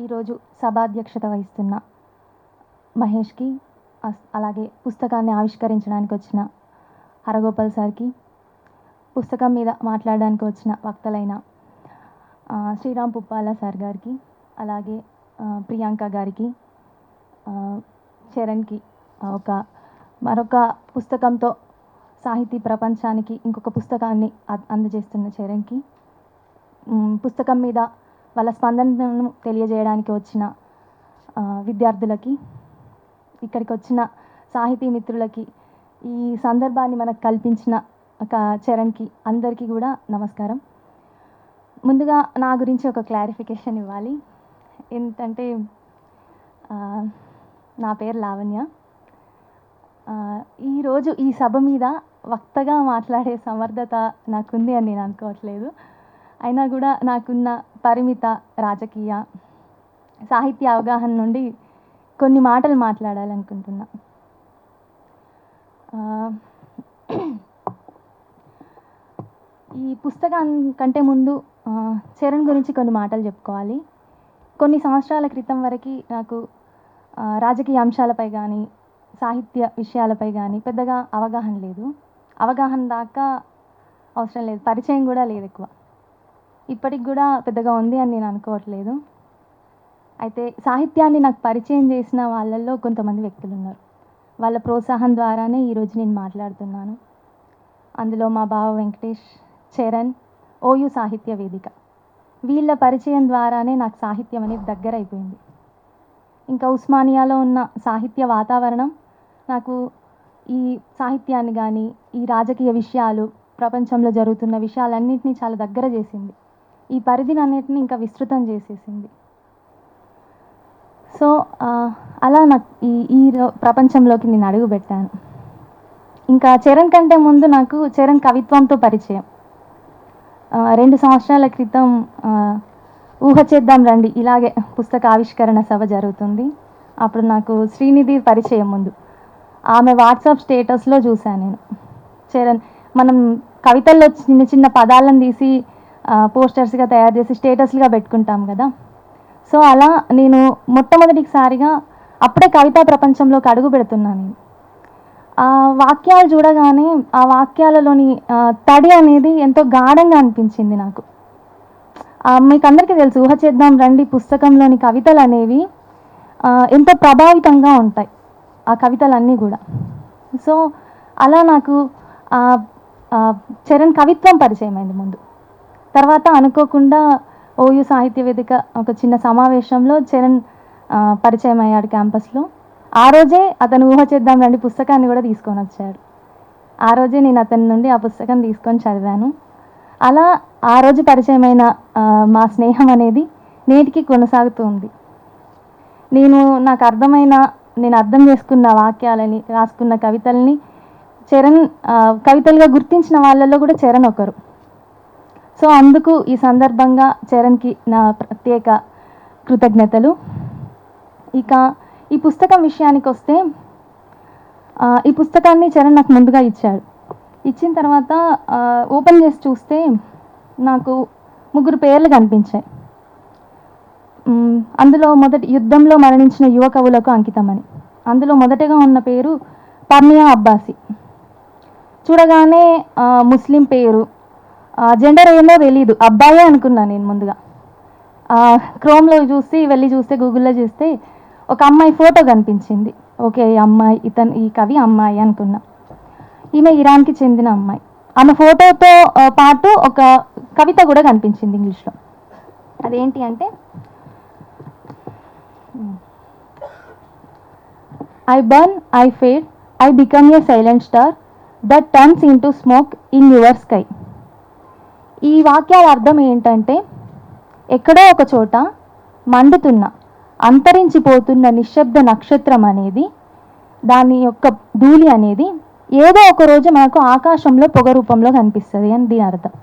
ఈరోజు సభాధ్యక్షత వహిస్తున్న మహేష్కి, అలాగే పుస్తకాన్ని ఆవిష్కరించడానికి వచ్చిన హరగోపాల్ సార్కి, పుస్తకం మీద మాట్లాడడానికి వచ్చిన వక్తలైన శ్రీరామ్ పుప్పాల సార్ గారికి, అలాగే ప్రియాంక గారికి, చరణ్కి మరొక పుస్తకంతో సాహితీ ప్రపంచానికి ఇంకొక పుస్తకాన్ని అందజేస్తున్న చరణ్కి, పుస్తకం మీద వాళ్ళ స్పందనను తెలియజేయడానికి వచ్చిన విద్యార్థులకి, ఇక్కడికి వచ్చిన సాహితీ మిత్రులకి, ఈ సందర్భాన్ని మనకు కల్పించిన చరణ్కి అందరికీ కూడా నమస్కారం. ముందుగా నా గురించి ఒక క్లారిఫికేషన్ ఇవ్వాలి. ఏంటంటే నా పేరు లావణ్య. ఈరోజు ఈ సభ మీద వక్తగా మాట్లాడే సమర్థత నాకుంది అని నేను అనుకోవట్లేదు. అయినా కూడా నాకున్న పరిమిత రాజకీయ సాహిత్య అవగాహన నుండి కొన్ని మాటలు మాట్లాడాలనుకుంటున్నా. ఈ పుస్తకం కంటే ముందు చరణ్ గురించి కొన్ని మాటలు చెప్పుకోవాలి. కొన్ని సంవత్సరాల క్రితం వరకు నాకు రాజకీయ అంశాలపై కానీ సాహిత్య విషయాలపై కానీ పెద్దగా అవగాహన లేదు. అవగాహన దాకా అవసరం లేదు, పరిచయం కూడా లేదు ఎక్కువ. ఇప్పటికి కూడా పెద్దగా ఉంది అని నేను అనుకోవట్లేదు. అయితే సాహిత్యాన్ని నాకు పరిచయం చేసిన వాళ్ళల్లో కొంతమంది వ్యక్తులు ఉన్నారు. వాళ్ళ ప్రోత్సాహం ద్వారానే ఈరోజు నేను మాట్లాడుతున్నాను. అందులో మా బావ వెంకటేష్, చరణ్, ఓయూ సాహిత్య వేదిక, వీళ్ళ పరిచయం ద్వారానే నాకు సాహిత్యం అనేది దగ్గర అయిపోయింది. ఇంకా ఉస్మానియాలో ఉన్న సాహిత్య వాతావరణం నాకు ఈ సాహిత్యాన్ని కానీ ఈ రాజకీయ విషయాలు, ప్రపంచంలో జరుగుతున్న విషయాలన్నింటినీ చాలా దగ్గర చేసింది. ఈ పరిధిని అన్నిటిని ఇంకా విస్తృతం చేసేసింది. సో అలా నాకు ఈ ప్రపంచంలోకి నేను అడుగుపెట్టాను. ఇంకా చరణ్ కంటే ముందు నాకు చరణ్ కవిత్వంతో పరిచయం 2 సంవత్సరాల క్రితం ఊహ చేద్దాం రండి ఇలాగే పుస్తక ఆవిష్కరణ సభ జరుగుతుంది. అప్పుడు నాకు శ్రీనిధి పరిచయం. ముందు ఆమె వాట్సాప్ స్టేటస్లో చూశాను నేను చరణ్. మనం కవితల్లో చిన్న చిన్న పదాలను తీసి పోస్టర్స్గా తయారు చేసి స్టేటస్లుగా పెట్టుకుంటాం కదా. సో అలా నేను మొట్టమొదటిసారిగా అప్పుడే కవితా ప్రపంచంలోకి అడుగు పెడుతున్నాను. నేను ఆ వాక్యాలు చూడగానే ఆ వాక్యాలలోని తడి అనేది ఎంతో గాఢంగా అనిపించింది నాకు. మీకు అందరికీ తెలుసు, ఊహ చేద్దాం రండి పుస్తకంలోని కవితలు అనేవి ఎంతో ప్రభావితంగా ఉంటాయి, ఆ కవితలన్నీ కూడా. సో అలా నాకు చరణ్ కవిత్వం పరిచయం అయింది ముందు. తర్వాత అనుకోకుండా ఓయూ సాహిత్య వేదిక ఒక చిన్న సమావేశంలో చరణ్ పరిచయం అయ్యాడు క్యాంపస్లో. ఆ రోజే అతను ఊహ చేద్దాం రండి పుస్తకాన్ని కూడా తీసుకొని వచ్చాడు. ఆ రోజే నేను అతని నుండి ఆ పుస్తకం తీసుకొని చదివాను. అలా ఆ రోజు పరిచయమైన మా స్నేహం అనేది నేటికి కొనసాగుతూ ఉంది. నేను అర్థం చేసుకున్న వాక్యాలని, రాసుకున్న కవితల్ని చరణ్ కవితలుగా గుర్తించిన వాళ్ళల్లో కూడా చరణ్ ఒకరు. సో అందుకు ఈ సందర్భంగా చరణ్కి నా ప్రత్యేక కృతజ్ఞతలు. ఇక ఈ పుస్తకం విషయానికి వస్తే, ఈ పుస్తకాన్ని చరణ్ నాకు ముందుగా ఇచ్చాడు. ఇచ్చిన తర్వాత ఓపెన్ చేసి చూస్తే నాకు 3 పేర్లు కనిపించాయి. అందులో మొదటి యుద్ధంలో మరణించిన యువ కవులకు అంకితమని. అందులో మొదటగా ఉన్న పేరు పర్నియా అబ్బాసి. చూడగానే ముస్లిం పేరు, జెండర్ ఏందో తెలీదు, అబ్బాయే అనుకున్నాను నేను ముందుగా. క్రోమ్లో వెళ్ళి చూస్తే గూగుల్లో చూస్తే ఒక అమ్మాయి ఫోటో కనిపించింది. ఓకే, ఈ కవి అమ్మాయి అనుకున్నా. ఈమె ఇరాన్కి చెందిన అమ్మాయి. ఆమె ఫోటోతో పాటు ఒక కవిత కూడా కనిపించింది ఇంగ్లీష్లో. అదేంటి అంటే, I burn, I fade, I become a silent star that turns into smoke in your sky. ఈ వాక్యాల అర్థం ఏంటంటే, ఎక్కడో ఒక చోట మండుతున్న, అంతరించిపోతున్న నిశ్శబ్ద నక్షత్రం అనేది, దాని యొక్క ధూళి అనేది ఏదో ఒక రోజు మనకు ఆకాశంలో పొగ రూపంలో కనిపిస్తుంది అని దీని అర్థం.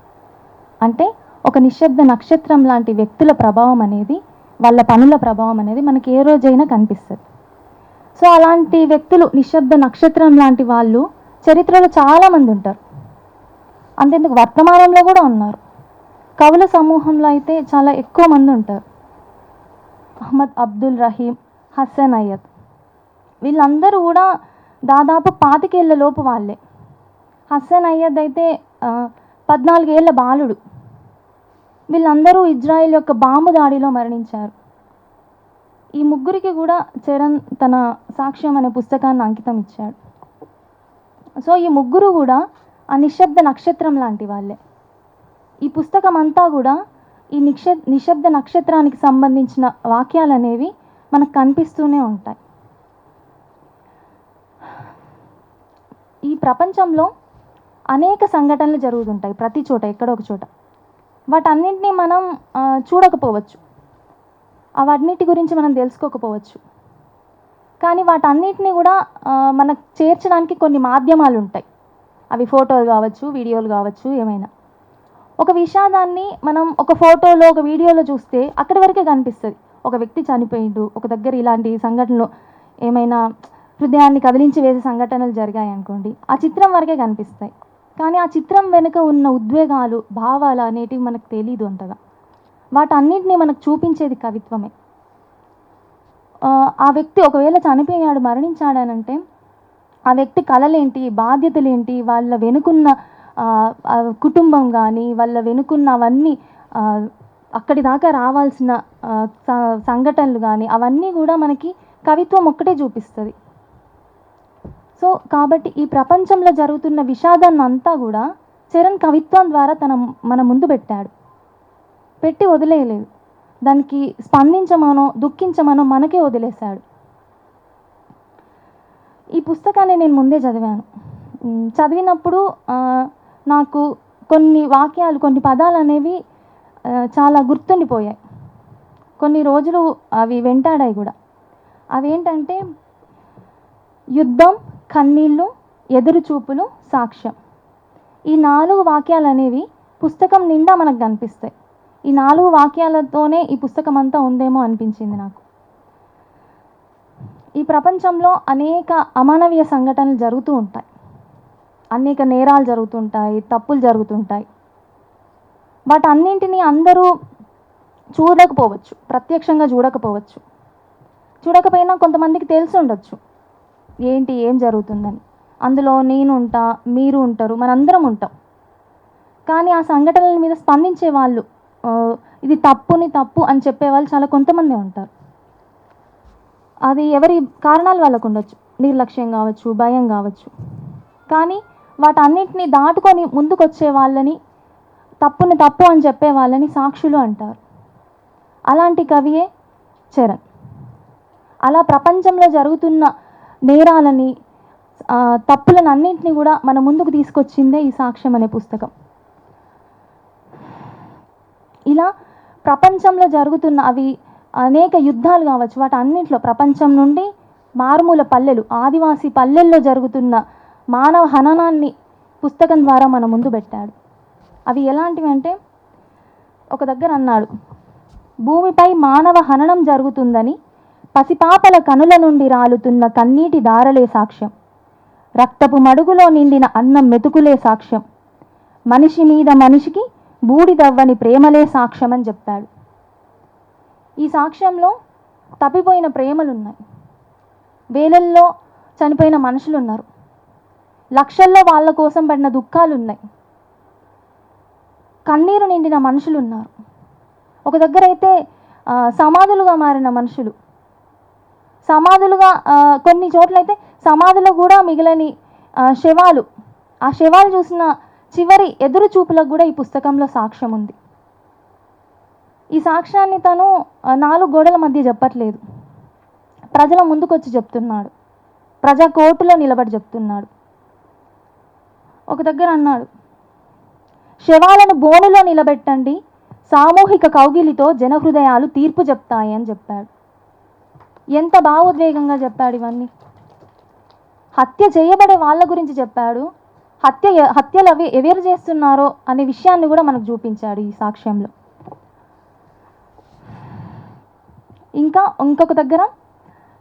అంటే ఒక నిశ్శబ్ద నక్షత్రం లాంటి వ్యక్తుల ప్రభావం అనేది, వాళ్ళ పనుల ప్రభావం అనేది మనకి ఏ రోజైనా కనిపిస్తుంది. సో అలాంటి వ్యక్తులు, నిశ్శబ్ద నక్షత్రం లాంటి వాళ్ళు చరిత్రలో చాలామంది ఉంటారు. అంతెందుకు వర్తమానంలో కూడా ఉన్నారు. కవుల సమూహంలో అయితే చాలా ఎక్కువ మంది ఉంటారు. అహ్మద్ అబ్దుల్ రహీం, హసన్ అయ్యద్. వీళ్ళందరూ కూడా దాదాపు 25 ఏళ్ల లోపు వాళ్ళే. హసన్ అయ్యద్ అయితే 14 ఏళ్ల బాలుడు. వీళ్ళందరూ ఇజ్రాయిల్ యొక్క బాంబు దాడిలో మరణించారు. ఈ ముగ్గురికి కూడా చరణ్ తన సాక్ష్యం అనే పుస్తకాన్ని అంకితం ఇచ్చాడు. సో ఈ ముగ్గురు కూడా ఆ నిశ్శబ్ద నక్షత్రం లాంటి వాళ్ళే. ఈ పుస్తకం అంతా కూడా ఈ నిశ్శబ్ద నక్షత్రానికి సంబంధించిన వాక్యాలు అనేవి మనకు కనిపిస్తూనే ఉంటాయి. ఈ ప్రపంచంలో అనేక సంఘటనలు జరుగుతుంటాయి, ప్రతి చోట ఎక్కడో ఒక చోట. వాటన్నింటినీ మనం చూడకపోవచ్చు, వాటన్నిటి గురించి మనం తెలుసుకోకపోవచ్చు. కానీ వాటన్నిటిని కూడా మనకు చేర్చడానికి కొన్ని మాధ్యమాలు ఉంటాయి. అవి ఫోటోలు కావచ్చు, వీడియోలు కావచ్చు, ఏమైనా. ఒక విషాదాన్ని మనం ఒక ఫోటోలో, ఒక వీడియోలో చూస్తే అక్కడి వరకే కనిపిస్తుంది. ఒక వ్యక్తి చనిపోయిండు, ఒక దగ్గర ఇలాంటి సంఘటనలు ఏమైనా హృదయాన్ని కదిలించి వేసే సంఘటనలు జరిగాయి అనుకోండి, ఆ చిత్రం వరకే కనిపిస్తాయి. కానీ ఆ చిత్రం వెనుక ఉన్న ఉద్వేగాలు, భావాలు అనేటివి మనకు తెలీదు అంతగా. వాటన్నిటిని మనకు చూపించేది కవిత్వమే. ఆ వ్యక్తి ఒకవేళ చనిపోయాడు, మరణించాడనంటే ఆ వ్యక్తి కలలేంటి, బాధ్యతలేంటి, వాళ్ళ వెనుకున్న కుటుంబం కానీ, వాళ్ళ వెనుకున్న అవన్నీ అక్కడి దాకా రావాల్సిన సంఘటనలు కానీ, అవన్నీ కూడా మనకి కవిత్వం ఒక్కటే చూపిస్తుంది. సో కాబట్టి ఈ ప్రపంచంలో జరుగుతున్న విషాదాన్ని అంతా కూడా చరణ్ కవిత్వం ద్వారా మన ముందు పెట్టి వదిలేయలేదు. దానికి స్పందించమనో దుఃఖించమనో మనకే వదిలేశాడు. ఈ పుస్తకాన్ని నేను ముందే చదివాను. చదివినప్పుడు నాకు కొన్ని వాక్యాలు, కొన్ని పదాలు అనేవి చాలా గుర్తుండిపోయాయి. కొన్ని రోజులు అవి వెంటాడాయి కూడా. అవేంటంటే యుద్ధం, కన్నీళ్ళు, ఎదురుచూపులు, సాక్ష్యం. ఈ 4 వాక్యాలు అనేవి పుస్తకం నిండా మనకు కనిపిస్తాయి. ఈ 4 వాక్యాలతోనే ఈ పుస్తకం అంతా ఉందేమో అనిపించింది నాకు. ఈ ప్రపంచంలో అనేక అమానవీయ సంఘటనలు జరుగుతూ ఉంటాయి, అనేక నేరాలు జరుగుతుంటాయి, తప్పులు జరుగుతుంటాయి. వాటన్నింటినీ అందరూ చూడకపోవచ్చు, ప్రత్యక్షంగా చూడకపోవచ్చు. చూడకపోయినా కొంతమందికి తెలిసి ఉండొచ్చు ఏం జరుగుతుందని. అందులో నేను ఉంటా, మీరు ఉంటారు, మనందరం ఉంటాం. కానీ ఆ సంఘటనల మీద స్పందించే వాళ్ళు, ఇది తప్పు అని చెప్పేవాళ్ళు చాలా కొంతమంది ఉంటారు. అది ఎవరి కారణాలు వాళ్ళకు ఉండొచ్చు, నిర్లక్ష్యం కావచ్చు, భయం కావచ్చు. కానీ వాటన్నిటిని దాటుకొని ముందుకు వచ్చే వాళ్ళని, తప్పు అని చెప్పే వాళ్ళని సాక్షులు అంటారు. అలాంటి కవియే చరణ్. అలా ప్రపంచంలో జరుగుతున్న నేరాలని, తప్పులను అన్నింటినీ కూడా మన ముందుకు తీసుకొచ్చిందే ఈ సాక్ష్యం అనే పుస్తకం. ఇలా ప్రపంచంలో జరుగుతున్న అవి అనేక యుద్ధాలు కావచ్చు, వాటన్నింటిలో ప్రపంచం నుండి మారుమూల పల్లెలు, ఆదివాసీ పల్లెల్లో జరుగుతున్న మానవ హననాన్ని పుస్తకం ద్వారా మన ముందు పెట్టాడు. అవి ఎలాంటివి అంటే, ఒక దగ్గర అన్నాడు, భూమిపై మానవ హననం జరుగుతుందని పసిపాపల కనుల నుండి రాలుతున్న కన్నీటి దారలే సాక్ష్యం, రక్తపు మడుగులో నిండిన అన్నం మెతుకులే సాక్ష్యం, మనిషి మీద మనిషికి బూడిదవ్వని ప్రేమలే సాక్ష్యం అని చెప్పాడు. ఈ సాక్ష్యంలో తప్పిపోయిన ప్రేమలున్నాయి, వేలల్లో చనిపోయిన మనుషులు ఉన్నారు, లక్షల్లో వాళ్ళ కోసం పడిన దుఃఖాలు ఉన్నాయి, కన్నీరు నిండిన మనుషులు ఉన్నారు. ఒక దగ్గర అయితే సమాధులుగా మారిన మనుషులు, సమాధులుగా, కొన్ని చోట్లయితే సమాధులు కూడా మిగిలని శవాలు. ఆ శవాలు చూసిన చివరి ఎదురు చూపులకు కూడా ఈ పుస్తకంలో సాక్ష్యం ఉంది. ఈ సాక్ష్యాన్ని తను 4 గోడల మధ్య చెప్పట్లేదు, ప్రజల ముందుకొచ్చి చెప్తున్నాడు, ప్రజా కోర్టులో నిలబడి చెప్తున్నాడు. ఒక దగ్గర అన్నాడు, శవాలను బోనులో నిలబెట్టండి, సామూహిక కౌగిలితో జనహృదయాలు తీర్పు చెప్తాయి అని చెప్పాడు. ఎంత భావోద్వేగంగా చెప్పాడు ఇవన్నీ. హత్య చేయబడే వాళ్ళ గురించి చెప్పాడు, హత్యలు ఎవరు చేస్తున్నారో అనే విషయాన్ని కూడా మనకు చూపించాడు ఈ సాక్ష్యంలో. ఇంకొక దగ్గర,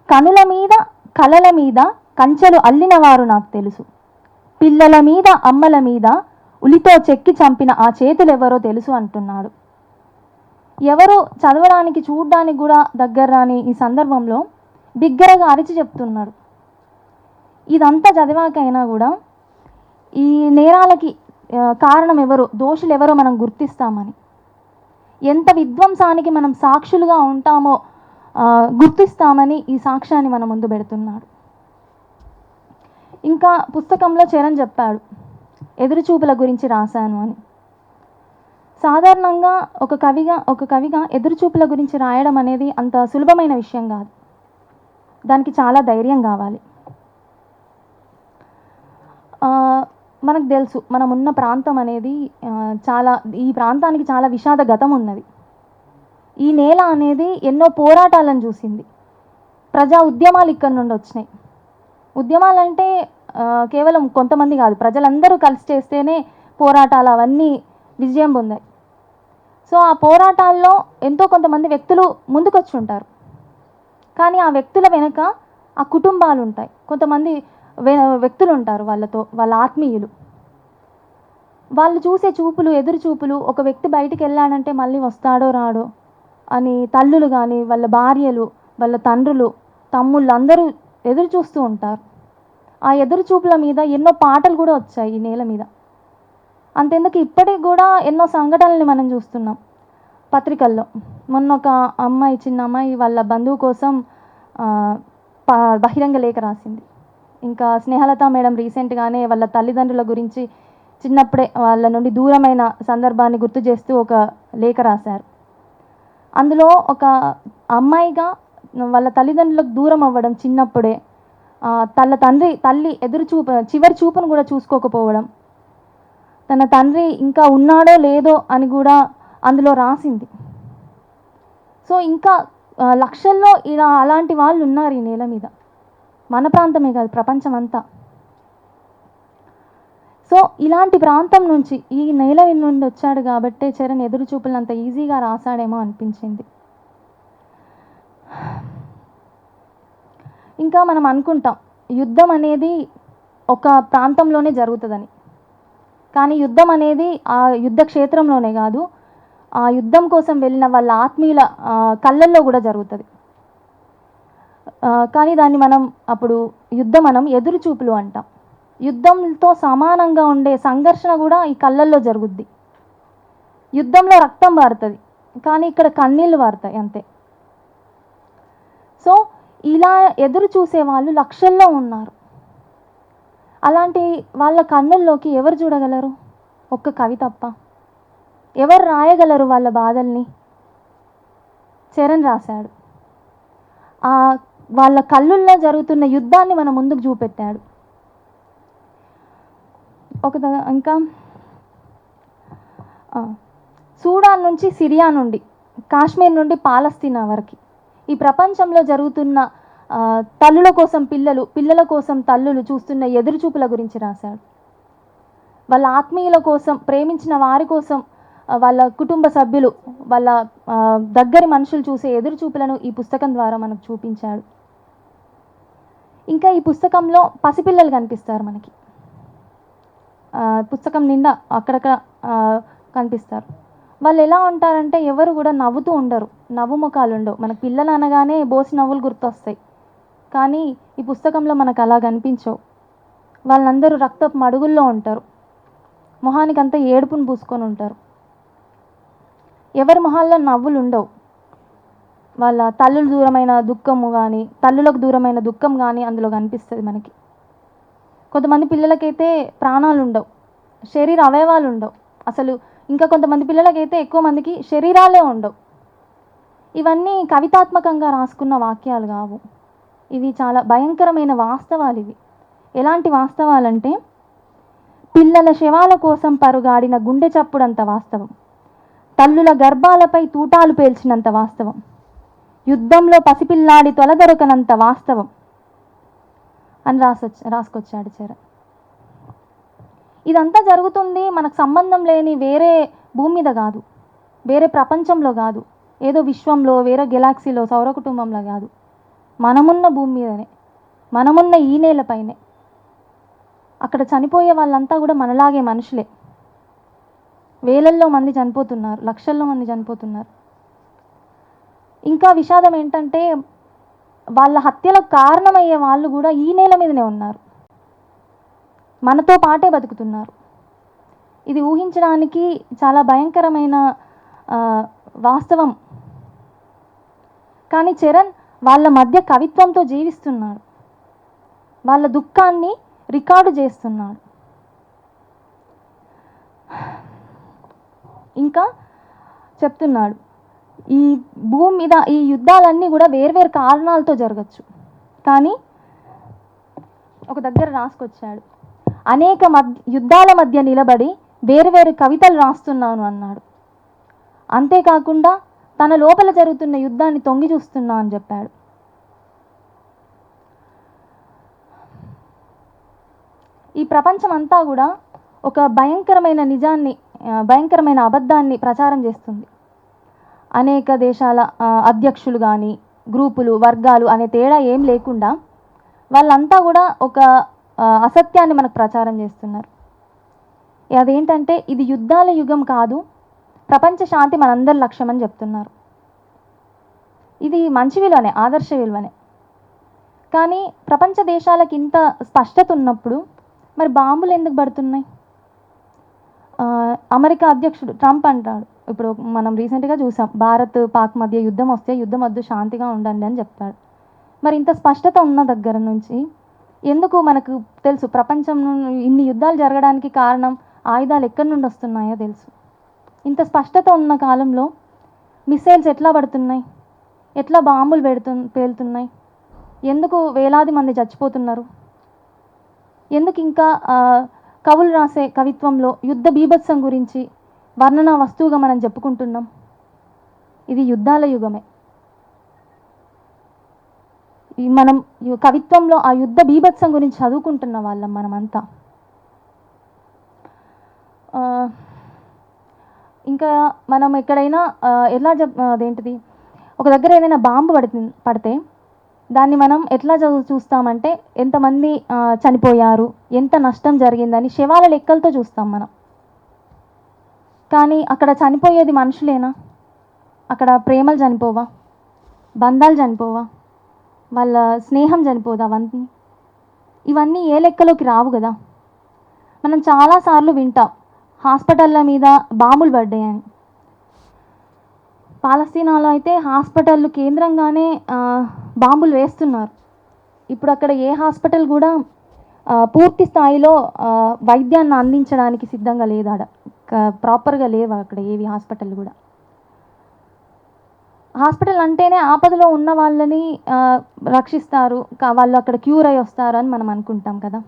కనుల మీద కలల మీద కంచెలు అల్లినవారు నాకు తెలుసు, పిల్లల మీద అమ్మల మీద ఉలితో చెక్కి చంపిన ఆ చేతులెవరో తెలుసు అంటున్నాడు. ఎవరు చదవడానికి చూడడానికి కూడా దగ్గర రాని ఈ సందర్భంలో బిగ్గరగా అరిచి చెప్తున్నాడు. ఇదంతా చదివాకైనా కూడా ఈ నేరాలకి కారణం ఎవరో, దోషులు ఎవరో మనం గుర్తిస్తామని, ఎంత విధ్వంసానికి మనం సాక్షులుగా ఉంటామో గుర్తిస్తామని ఈ సాక్ష్యాన్ని మన ముందు పెడుతున్నాడు. ఇంకా పుస్తకంలో చరణ్ చెప్పాడు, ఎదురుచూపుల గురించి రాశాను అని. సాధారణంగా ఒక కవిగా ఎదురుచూపుల గురించి రాయడం అనేది అంత సులభమైన విషయం కాదు. దానికి చాలా ధైర్యం కావాలి. మనకు తెలుసు, మనం ఉన్న ప్రాంతం అనేది ఈ ప్రాంతానికి చాలా విషాద గతం ఉన్నది. ఈ నేల అనేది ఎన్నో పోరాటాలను చూసింది. ప్రజా ఉద్యమాలు ఇక్కడ నుండి వచ్చినాయి. ఉద్యమాలంటే కేవలం కొంతమంది కాదు, ప్రజలందరూ కలిసి చేస్తేనే పోరాటాలు అవన్నీ విజయం పొందాయి. సో ఆ పోరాటాల్లో ఎంతో కొంతమంది వ్యక్తులు ముందుకొచ్చి ఉంటారు. కానీ ఆ వ్యక్తుల వెనుక ఆ కుటుంబాలు ఉంటాయి, కొంతమంది వ్యక్తులు ఉంటారు, వాళ్ళ ఆత్మీయులు. వాళ్ళు చూసే చూపులు, ఎదురు చూపులు, ఒక వ్యక్తి బయటికి వెళ్ళాడంటే మళ్ళీ వస్తాడో రాడో అని తల్లులు కానీ, వాళ్ళ భార్యలు, వాళ్ళ తండ్రులు, తమ్ముళ్ళు అందరూ ఎదురు చూస్తూ ఉంటారు. ఆ ఎదురు చూపుల మీద ఎన్నో పాటలు కూడా వచ్చాయి ఈ నేల మీద. అంతెందుకు ఇప్పటికి కూడా ఎన్నో సంఘటనల్ని మనం చూస్తున్నాం పత్రికల్లో. మొన్న ఒక అమ్మాయి, చిన్న అమ్మాయి వాళ్ళ బంధువు కోసం బహిరంగ లేఖ రాసింది. ఇంకా స్నేహలత మేడం రీసెంట్గానే వాళ్ళ తల్లిదండ్రుల గురించి చిన్నప్పుడే వాళ్ళ నుండి దూరమైన సందర్భాన్ని గుర్తు చేస్తూ ఒక లేఖ రాశారు. అందులో ఒక అమ్మాయిగా వాళ్ళ తల్లిదండ్రులకు దూరం అవ్వడం, చిన్నప్పుడే తల్లి చివరి చూపును కూడా చూసుకోకపోవడం, తన తండ్రి ఇంకా ఉన్నాడో లేదో అని కూడా అందులో రాసింది. సో ఇంకా లక్షల్లో అలాంటి వాళ్ళు ఉన్నారు ఈ నేల మీద, మన ప్రాంతమే కాదు, ప్రపంచం అంతా. సో ఇలాంటి ప్రాంతం నుంచి, ఈ నేల నుండి వచ్చాడు కాబట్టే చరణ్ ఎదురు చూపులను అంత ఈజీగా రాశాడేమో అనిపించింది. ఇంకా మనం అనుకుంటాం యుద్ధం అనేది ఒక ప్రాంతంలోనే జరుగుతుందని, కానీ యుద్ధం అనేది ఆ యుద్ధ క్షేత్రంలోనే కాదు, ఆ యుద్ధం కోసం వెళ్ళిన వాళ్ళ ఆత్మీయుల కళ్ళల్లో కూడా జరుగుతుంది. కానీ దాన్ని మనం ఎదురు చూపులు అంటాం. యుద్ధంతో సమానంగా ఉండే సంఘర్షణ కూడా ఈ కళ్ళల్లో జరుగుద్ది. యుద్ధంలో రక్తం వారుతుంది, కానీ ఇక్కడ కన్నీళ్ళు వారుతాయి అంతే. సో ఇలా ఎదురు చూసే వాళ్ళు లక్షల్లో ఉన్నారు. అలాంటి వాళ్ళ కన్నుల్లోకి ఎవరు చూడగలరు? ఒక్క కవి తప్ప. ఎవరు రాయగలరు వాళ్ళ బాధల్ని? చరణ్ రాశాడు. వాళ్ళ కళ్ళుల్లో జరుగుతున్న యుద్ధాన్ని మన ముందుకు చూపెట్టాడు. ఇంకా సూడాన్ నుంచి సిరియా నుండి, కాశ్మీర్ నుండి పాలస్తీనా వరకు ఈ ప్రపంచంలో జరుగుతున్న తల్లుల కోసం పిల్లల కోసం తల్లులు చూస్తున్న ఎదురుచూపుల గురించి రాశాడు. వాళ్ళ ఆత్మీయుల కోసం, ప్రేమించిన వారి కోసం, వాళ్ళ కుటుంబ సభ్యులు, వాళ్ళ దగ్గరి మనుషులు చూసే ఎదురుచూపులను ఈ పుస్తకం ద్వారా మనకు చూపించాడు. ఇంకా ఈ పుస్తకంలో పసిపిల్లలు కనిపిస్తారు మనకి. పుస్తకం నిండా అక్కడక్కడ కనిపిస్తారు. వాళ్ళు ఎలా ఉంటారంటే ఎవరు కూడా నవ్వుతూ ఉండరు, నవ్వు ముఖాలు ఉండవు. మనకు పిల్లలు అనగానే బోసి నవ్వులు గుర్తొస్తాయి, కానీ ఈ పుస్తకంలో మనకు అలా కనిపించవు. వాళ్ళందరూ రక్తపు మడుగుల్లో ఉంటారు, మొహానికి అంతా ఏడుపును పూసుకొని ఉంటారు. ఎవరి మొహాల్లో నవ్వులు ఉండవు. వాళ్ళ తల్లులకు దూరమైన దుఃఖం కానీ అందులో కనిపిస్తుంది మనకి. కొంతమంది పిల్లలకైతే ప్రాణాలు ఉండవు, శరీర అవయవాలు ఉండవు అసలు. ఇంకా కొంతమంది పిల్లలకైతే ఎక్కువ మందికి శరీరాలే ఉండవు. ఇవన్నీ కవితాత్మకంగా రాసుకున్న వాక్యాలు కావు, ఇవి చాలా భయంకరమైన వాస్తవాలు. ఇవి ఎలాంటి వాస్తవాలంటే, పిల్లల శవాల కోసం పరుగాడిన గుండె చప్పుడంత వాస్తవం, తల్లుల గర్భాలపై తూటాలు పేల్చినంత వాస్తవం, యుద్ధంలో పసిపిల్లాడి తొలదొరకనంత వాస్తవం అని రాసుకొచ్చాడు చరణ్. ఇదంతా జరుగుతుంది మనకు సంబంధం లేని వేరే భూమి మీద కాదు, వేరే ప్రపంచంలో కాదు, ఏదో విశ్వంలో, వేరే గెలాక్సీలో, సౌర కుటుంబంలో కాదు, మనమున్న భూమి మీదనే, మనమున్న ఈ నేలపైనే. అక్కడ చనిపోయే వాళ్ళంతా కూడా మనలాగే మనుషులే. వేలల్లో మంది చనిపోతున్నారు, లక్షల్లో మంది చనిపోతున్నారు. ఇంకా విషాదం ఏంటంటే వాళ్ళ హత్యలకు కారణమయ్యే వాళ్ళు కూడా ఈ నేల మీదనే ఉన్నారు, మనతో పాటే బతుకుతున్నారు. ఇది ఊహించడానికి చాలా భయంకరమైన వాస్తవం. కానీ చరణ్ వాళ్ళ మధ్య కవిత్వంతో జీవిస్తున్నాడు, వాళ్ళ దుఃఖాన్ని రికార్డు చేస్తున్నాడు. ఇంకా చెప్తున్నాడు, ఈ భూమి మీద ఈ యుద్ధాలన్నీ కూడా వేర్వేరు కారణాలతో జరగచ్చు, కానీ ఒక దగ్గర రాసుకొచ్చాడు, అనేక యుద్ధాల మధ్య నిలబడి వేరువేరు కవితలు రాస్తున్నాను అన్నాడు. అంతేకాకుండా తన లోపల జరుగుతున్న యుద్ధాన్ని తొంగి చూస్తున్నా అని చెప్పాడు. ఈ ప్రపంచం అంతా కూడా ఒక భయంకరమైన నిజాన్ని, భయంకరమైన అబద్ధాన్ని ప్రచారం చేస్తుంది. అనేక దేశాల అధ్యక్షులు కానీ గ్రూపులు వర్గాలు అనే తేడా ఏం లేకుండా వాళ్ళంతా కూడా ఒక అసత్యాన్ని మనకు ప్రచారం చేస్తున్నారు. అదేంటంటే ఇది యుద్ధాల యుగం కాదు, ప్రపంచ శాంతి మనందరి లక్ష్యం అని చెప్తున్నారు. ఇది మంచి విలువనే, ఆదర్శ విలువనే. కానీ ప్రపంచ దేశాలకు ఇంత స్పష్టత ఉన్నప్పుడు మరి బాంబులు ఎందుకు పడుతున్నాయి? అమెరికా అధ్యక్షుడు ట్రంప్ అంటాడు, ఇప్పుడు మనం రీసెంట్గా చూసాం, భారత్ పాక్ మధ్య యుద్ధం వస్తే యుద్ధం వద్దు, శాంతిగా ఉండండి అని చెప్తాడు. మరి ఇంత స్పష్టత ఉన్న దగ్గర నుంచి ఎందుకు మనకు తెలుసు ప్రపంచంలో ఇన్ని యుద్ధాలు జరగడానికి కారణం ఆయుధాలు ఎక్కడి నుండి వస్తున్నాయో తెలుసు. ఇంత స్పష్టత ఉన్న కాలంలో మిసైల్స్ ఎట్లా పడుతున్నాయి, ఎట్లా బాంబులు పేలుతున్నాయి, ఎందుకు వేలాది మంది చచ్చిపోతున్నారు, ఎందుకు ఇంకా కవులు రాసే కవిత్వంలో యుద్ధ బీభత్సం గురించి వర్ణన వస్తువుగా మనం చెప్పుకుంటున్నాం? ఇది యుద్ధాల యుగమే. మనం కవిత్వంలో ఆ యుద్ధ బీభత్సం గురించి చదువుకుంటున్న వాళ్ళం మనమంతా. ఇంకా మనం ఎక్కడైనా ఎలా అదేంటిది, ఒక దగ్గర ఏదైనా బాంబు పడితే దాన్ని మనం ఎట్లా చూస్తామంటే ఎంతమంది చనిపోయారు, ఎంత నష్టం జరిగిందని శవాల లెక్కలతో చూస్తాం మనం. కానీ అక్కడ చనిపోయేది మనుషులేనా? అక్కడ ప్రేమలు చనిపోవా, బంధాలు చనిపోవా, వాళ్ళ స్నేహం చనిపోదా? ఇవన్నీ ఏ లెక్కలోకి రావు కదా. మనం చాలాసార్లు వింటాం హాస్పిటళ్ళ మీద బాంబులు పడ్డాయని. పాలస్తీనాలో అయితే హాస్పిటళ్ళు కేంద్రంగానే బాంబులు వేస్తున్నారు. ఇప్పుడు అక్కడ ఏ హాస్పిటల్ కూడా పూర్తి స్థాయిలో వైద్యాన్ని అందించడానికి సిద్ధంగా లేదు, ఆడ ప్రాపర్గా లేవు అక్కడ ఏవి హాస్పిటల్ కూడా. హాస్పిటల్ అంటేనే ఆపదలో ఉన్న వాళ్ళని రక్షిస్తారు, వాళ్ళు అక్కడ క్యూర్ అయ్యి వస్తారు అని మనం అనుకుంటాం కదా.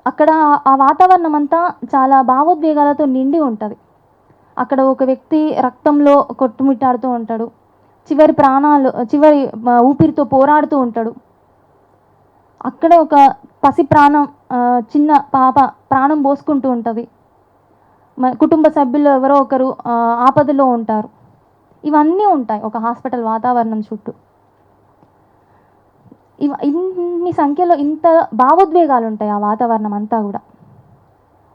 అక్కడ ఆ వాతావరణం అంతా చాలా భావోద్వేగాలతో నిండి ఉంటుంది. అక్కడ ఒక వ్యక్తి రక్తంలో కొట్టుమిట్టాడుతూ ఉంటాడు, చివరి ఊపిరితో పోరాడుతూ ఉంటాడు. అక్కడే ఒక పసి ప్రాణం, చిన్న పాప ప్రాణం పోసుకుంటూ ఉంటుంది. కుటుంబ సభ్యులు ఎవరో ఒకరు ఆపదలో ఉంటారు. ఇవన్నీ ఉంటాయి ఒక హాస్పిటల్ వాతావరణం చుట్టూ. ఇన్ని సంఖ్యలో ఇంత భావోద్వేగాలు ఉంటాయి ఆ వాతావరణం అంతా కూడా.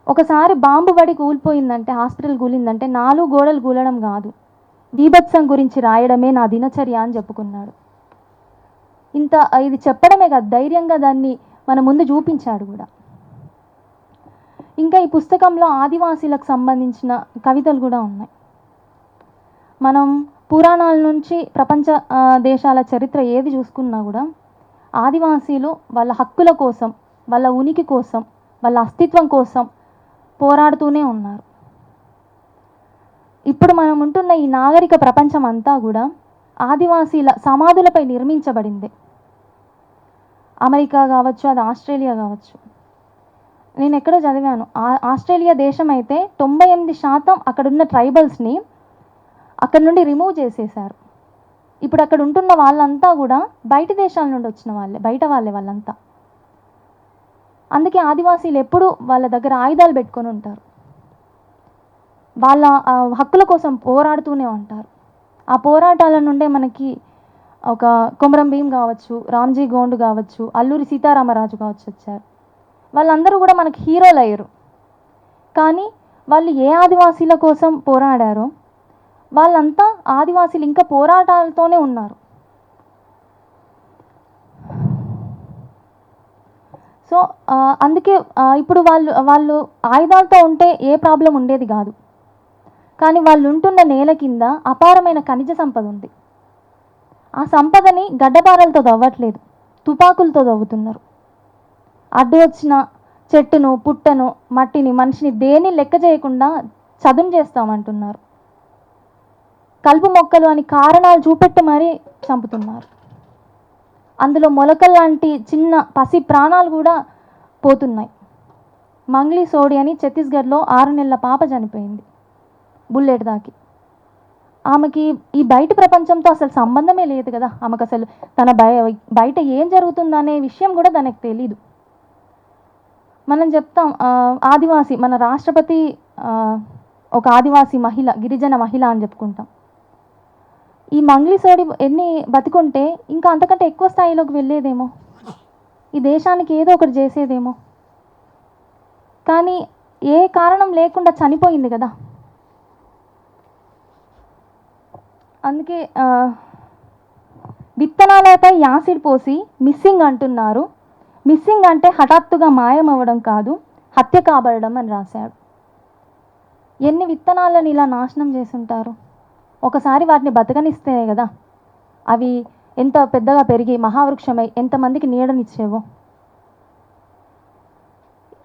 ఒకసారి బాంబు పడి కూలిపోయిందంటే, హాస్పిటల్ కూలిందంటే 4 గోడలు కూలడం కాదు, బీభత్సం గురించి రాయడమే నా దినచర్య అని చెప్పుకున్నాడు. ఇది చెప్పడమే కాదు, ధైర్యంగా దాన్ని మన ముందు చూపించాడు కూడా. ఇంకా ఈ పుస్తకంలో ఆదివాసీలకు సంబంధించిన కవితలు కూడా ఉన్నాయి. మనం పురాణాల నుంచి ప్రపంచ దేశాల చరిత్ర ఏది చూసుకున్నా కూడా ఆదివాసీలు వాళ్ళ హక్కుల కోసం, వాళ్ళ ఉనికి కోసం, వాళ్ళ అస్తిత్వం కోసం పోరాడుతూనే ఉన్నారు. ఇప్పుడు మనం ఉంటున్న ఈ నాగరిక ప్రపంచం అంతా కూడా ఆదివాసీల సమాధులపై నిర్మించబడింది. అమెరికా కావచ్చు, అది ఆస్ట్రేలియా కావచ్చు. నేను ఎక్కడో చదివాను, ఆస్ట్రేలియా దేశం అయితే 98% అక్కడున్న ట్రైబల్స్ని అక్కడ నుండి రిమూవ్ చేసేశారు. ఇప్పుడు అక్కడ ఉంటున్న వాళ్ళంతా కూడా బయట దేశాల నుండి వచ్చిన వాళ్ళే, బయట వాళ్ళంతా. అందుకే ఆదివాసీలు ఎప్పుడు వాళ్ళ దగ్గర ఆయుధాలు పెట్టుకొని ఉంటారు, వాళ్ళ హక్కుల కోసం పోరాడుతూనే ఉంటారు. ఆ పోరాటాల నుండే మనకి ఒక కొమరం భీం కావచ్చు, రామ్జీ గోండ్ కావచ్చు, అల్లూరి సీతారామరాజు కావచ్చు వచ్చారు. వాళ్ళందరూ కూడా మనకి హీరోలు అయ్యారు. కానీ వాళ్ళు ఏ ఆదివాసీల కోసం పోరాడారో, వాళ్ళంతా ఆదివాసీలు ఇంకా పోరాటాలతోనే ఉన్నారు. సో అందుకే ఇప్పుడు వాళ్ళు ఆయుధాలతో ఉంటే ఏ ప్రాబ్లం ఉండేది కాదు. కానీ వాళ్ళు ఉంటున్న నేల కింద అపారమైన ఖనిజ సంపద ఉంది. ఆ సంపదని గడ్డపారలతో తవ్వట్లేదు, తుపాకులతో తవ్వుతున్నారు. అడ్డు వచ్చిన చెట్టును, పుట్టను, మట్టిని, మనిషిని దేన్ని లెక్క చేయకుండా చదును చేస్తామంటున్నారు. కలుపు మొక్కలు అని కారణాలు చూపెట్టి మరీ చంపుతున్నారు. అందులో మొలకలు లాంటి చిన్న పసి ప్రాణాలు కూడా పోతున్నాయి. మంగ్లీ సోడి అని ఛత్తీస్గఢ్లో 6 నెలల పాప చనిపోయింది బుల్లెట్ దాకి. ఆమెకి ఈ బయట ప్రపంచంతో అసలు సంబంధమే లేదు కదా. ఆమెకు అసలు తన బయట ఏం జరుగుతుందనే విషయం కూడా తనకు తెలీదు. మనం చెప్తాం ఆదివాసి, మన రాష్ట్రపతి ఒక ఆదివాసి మహిళ, గిరిజన మహిళ అని చెప్పుకుంటాం. ఈ మంగ్లీ సోడి ఎన్ని బతికుంటే ఇంకా అంతకంటే ఎక్కువ స్థాయిలోకి వెళ్ళేదేమో, ఈ దేశానికి ఏదో ఒకటి చేసేదేమో. కానీ ఏ కారణం లేకుండా చనిపోయింది కదా. అందుకే విత్తనాలపై యాసిడ్ పోసి మిస్సింగ్ అంటున్నారు. మిస్సింగ్ అంటే హఠాత్తుగా మాయమవ్వడం కాదు, హత్య కాబడడం అని రాశాడు. ఎన్ని విత్తనాలను ఇలా నాశనం చేసుంటారు. ఒకసారి వాటిని బతకనిస్తేనే కదా అవి ఎంత పెద్దగా పెరిగి మహావృక్షమై ఎంతమందికి నీడనిచ్చేవో.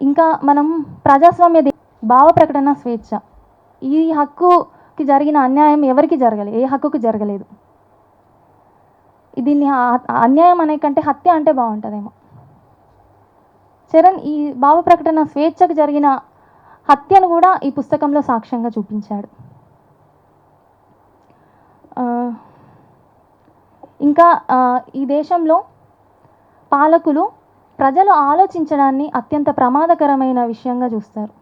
ఇంకా మనం ప్రజాస్వామ్య భావ ప్రకటన స్వేచ్ఛ, ఈ హక్కుకి జరిగిన అన్యాయం ఎవరికి జరగలేదు, ఏ హక్కుకి జరగలేదు. దీన్ని అన్యాయం అనే కంటే హత్య అంటే బాగుంటుందేమో. చరణ్ ఈ భావ ప్రకటన స్వేచ్ఛకు జరిగిన హత్యను కూడా ఈ పుస్తకంలో సాక్ష్యంగా చూపించాడు. ఇంకా ఈ దేశంలో పాలకులు ప్రజలు ఆలోచించడాన్ని అత్యంత ప్రమాదకరమైన విషయంగా చూస్తారు.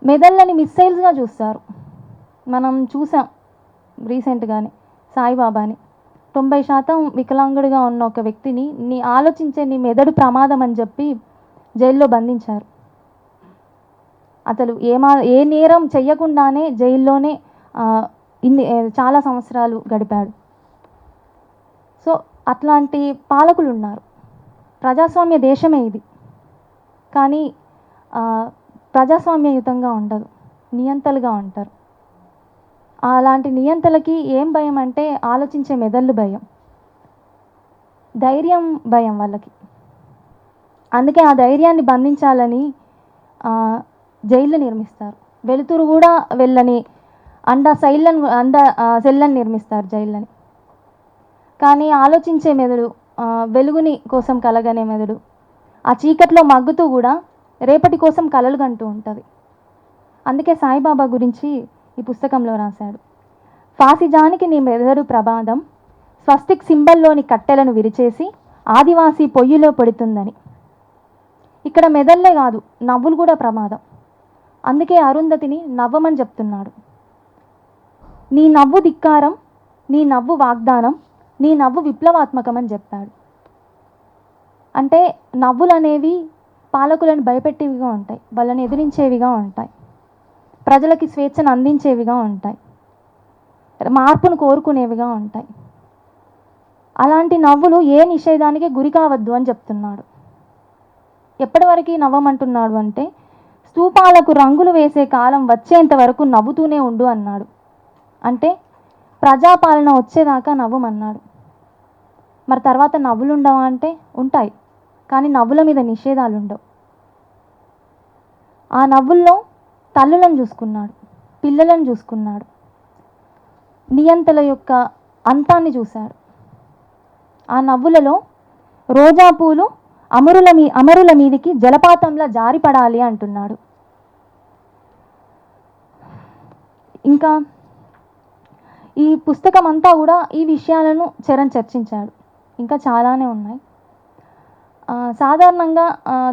మెదళ్ళని మిస్సైల్స్గా చూస్తారు. మనం చూసాం రీసెంట్గానే సాయిబాబాని. 90% వికలాంగుడిగా ఉన్న ఒక వ్యక్తిని ఆలోచించే నీ మెదడు ప్రమాదం అని చెప్పి జైల్లో బంధించారు. అతను ఏ నేరం చెయ్యకుండానే జైల్లోనే చాలా సంవత్సరాలు గడిపాడు. సో అట్లాంటి పాలకులు ఉన్నారు. ప్రజాస్వామ్య దేశమే ఇది, కానీ ప్రజాస్వామ్యయుతంగా ఉండదు, నియంతలుగా ఉంటారు. అలాంటి నియంతలకి ఏం భయం అంటే ఆలోచించే మెదళ్ళు భయం, ధైర్యం భయం వాళ్ళకి. అందుకే ఆ ధైర్యాన్ని బంధించాలని జైళ్ళు నిర్మిస్తారు. వెలుతురు కూడా వెళ్ళని సెల్లను నిర్మిస్తారు జైళ్ళని. కానీ ఆలోచించే మెదడు, వెలుగుని కోసం కలగనే మెదడు ఆ చీకట్లో మగ్గుతూ కూడా రేపటి కోసం కలలు కంటూ ఉంటుంది. అందుకే సాయిబాబా గురించి ఈ పుస్తకంలో రాశాడు. ఫాసిజానికి నీ మెదడు ప్రమాదం, స్వస్తిక్ సింబల్లోని కట్టెలను విరిచేసి ఆదివాసీ పొయ్యిలో పడుతుందని. ఇక్కడ మెదళ్ళే కాదు, నవ్వులు కూడా ప్రమాదం. అందుకే అరుంధతిని నవ్వమని చెప్తున్నాడు. నీ నవ్వు ధిక్కారం, నీ నవ్వు వాగ్దానం, నీ నవ్వు విప్లవాత్మకం అని చెప్పాడు. అంటే నవ్వులు అనేవి పాలకులను భయపెట్టేవిగా ఉంటాయి, వాళ్ళని ఎదిరించేవిగా ఉంటాయి, ప్రజలకి స్వేచ్ఛను అందించేవిగా ఉంటాయి, మార్పును కోరుకునేవిగా ఉంటాయి. అలాంటి నవ్వులు ఏ నిషేధానికి గురి కావద్దు అని చెప్తున్నాడు. ఎప్పటి వరకు నవ్వమంటున్నాడు అంటే స్తూపాలకు రంగులు వేసే కాలం వచ్చేంత వరకు నవ్వుతూనే ఉండు అన్నాడు. అంటే ప్రజాపాలన వచ్చేదాకా నవ్వమన్నాడు. మరి తర్వాత నవ్వులు ఉండవా అంటే ఉంటాయి, కానీ నవ్వుల మీద నిషేధాలు ఉండవు. ఆ నవ్వుల్లో తల్లులను చూసుకున్నాడు, పిల్లలను చూసుకున్నాడు, నియంతల యొక్క అంతాన్ని చూశాడు. ఆ నవ్వులలో రోజా పూలు అమరుల మీదికి జలపాతంలా జారిపడాలి అంటున్నాడు. ఇంకా ఈ పుస్తకం అంతా కూడా ఈ విషయాలను చరణ్ చర్చించాడు. ఇంకా చాలానే ఉన్నాయి. సాధారణంగా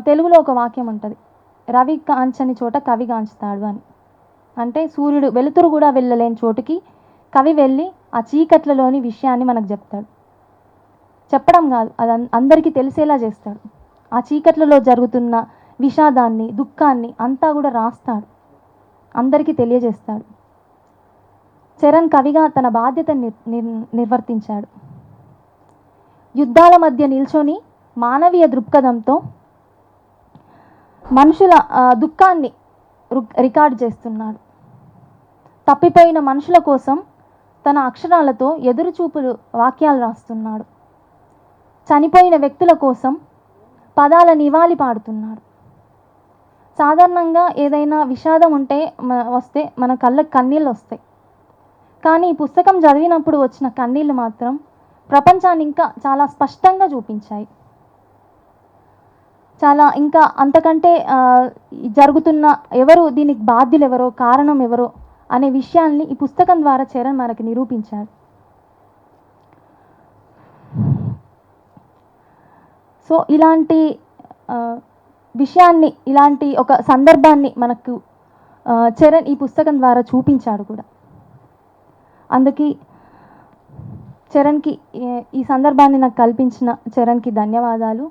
తెలుగులో ఒక వాక్యం ఉంటుంది, రవి కాంచని చోట కవి కాంచుతాడు అని. అంటే సూర్యుడు వెలుతురు కూడా వెళ్ళలేని చోటుకి కవి వెళ్ళి ఆ చీకట్లలోని విషయాన్ని మనకు చెప్తాడు. చెప్పడం కాదు, అది అందరికీ తెలిసేలా చేస్తాడు. ఆ చీకట్లలో జరుగుతున్న విషాదాన్ని, దుఃఖాన్ని అంతా కూడా రాస్తాడు, అందరికీ తెలియజేస్తాడు. చరణ్ కవిగా తన బాధ్యతను నిర్వర్తించాడు. యుద్ధాల మధ్య నిల్చొని మానవీయ దృక్పథంతో మనుషుల దుఃఖాన్ని రికార్డు చేస్తున్నాడు. తప్పిపోయిన మనుషుల కోసం తన అక్షరాలతో ఎదురుచూపులు వాక్యాలు రాస్తున్నాడు. చనిపోయిన వ్యక్తుల కోసం పదాల నివాళి పాడుతున్నాడు. సాధారణంగా ఏదైనా విషాదం వస్తే మన కళ్ళకి కన్నీళ్ళు వస్తాయి. కానీ ఈ పుస్తకం చదివినప్పుడు వచ్చిన కన్నీళ్ళు మాత్రం ప్రపంచాన్ని ఇంకా చాలా స్పష్టంగా చూపించాయి. ఇంకా అంతకంటే జరుగుతున్న దీనికి బాధ్యులు ఎవరో, కారణం ఎవరో అనే విషయాల్ని ఈ పుస్తకం ద్వారా చరణ్ మనకి నిరూపించాడు. సో ఇలాంటి విషయాన్ని, ఇలాంటి ఒక సందర్భాన్ని మనకు చరణ్ ఈ పుస్తకం ద్వారా చూపించాడు కూడా. అందుకే చరణ్కి ఈ సందర్భాన్ని నాకు కల్పించిన చరణ్కి ధన్యవాదాలు.